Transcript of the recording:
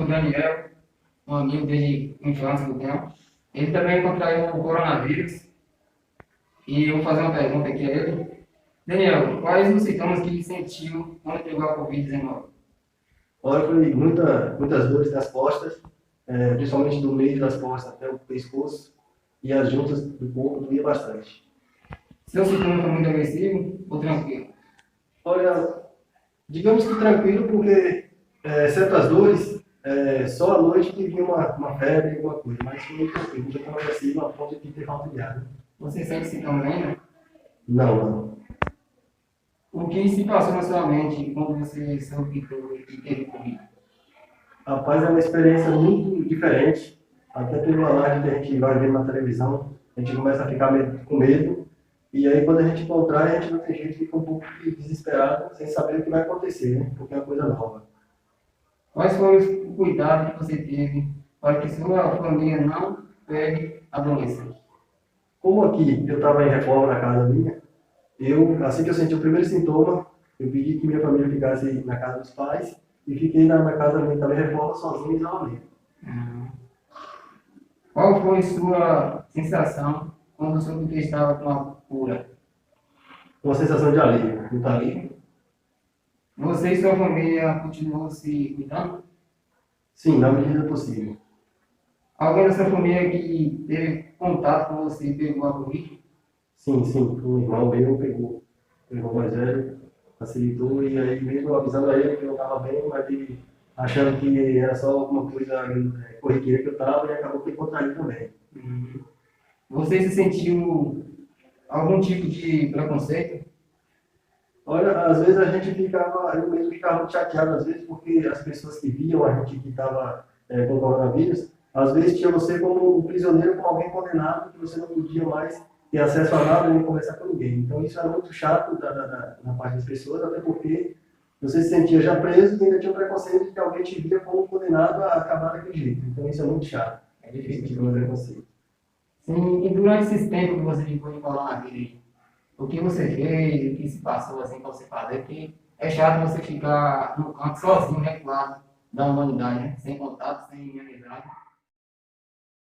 Daniel, um amigo desde a infância do tempo. Ele também contraiu o coronavírus. E eu vou fazer uma pergunta aqui a ele. Daniel, quais os sintomas que ele sentiu quando pegou a Covid-19? Olha, foi muitas dores nas costas, principalmente do meio das costas até o pescoço, e as juntas do corpo doía bastante. Seu sintoma foi muito agressivo ou tranquilo? Olha, digamos que tranquilo, porque certas dores, só à noite que vinha uma febre, alguma coisa, mas foi muito tranquilo, não foi tão agressivo a ponto de ter falta de ar, né? Você sente sintomas ainda? Não, não. O que se passou na sua mente quando você soube que teve Covid? Rapaz, é uma experiência muito diferente, até pelo alarde que a gente vai ver na televisão, a gente começa a ficar com medo, e aí quando a gente contrai, a gente não tem jeito, fica um pouco desesperado, sem saber o que vai acontecer, né? Porque é uma coisa nova. Quais foram os cuidados que você teve para que sua família não pegue a doença? Como aqui eu estava em reforma na casa minha, assim que eu senti o primeiro sintoma, eu pedi que minha família ficasse na casa dos pais e fiquei na casa minha também, reforma, sozinho em isolamento. Qual foi sua sensação quando soube que estava com a cura? Uma sensação de alívio, muito alívio. Você e sua família continuam se cuidando? Sim, na medida do possível. Alguém da sua família que teve contato com você e pegou a Covid? Sim, sim, um irmão meu pegou, o irmão mais velho, facilitou, e aí mesmo avisando a ele que eu estava bem, mas ele achando que era só alguma coisa corriqueira que eu estava, e acabou que contraiu também. Você se sentiu algum tipo de preconceito? Olha, às vezes eu mesmo ficava muito chateado, às vezes, porque as pessoas que viam a gente que estava com coronavírus, às vezes tinha você como um prisioneiro, como alguém condenado, que você não podia mais ter acesso a nada nem conversar com ninguém. Então isso era muito chato na parte das pessoas, até porque você se sentia já preso e ainda tinha o preconceito de que alguém te via como condenado a acabar daquele jeito. Então isso é muito chato. É difícil de ter preconceito. Sim, e durante esses tempos que você ficou de coronavírus, o que você fez, o que se passou assim para você fazer, porque é chato você ficar no canto sozinho, né, claro, da humanidade, né? Sem contato, sem amizade.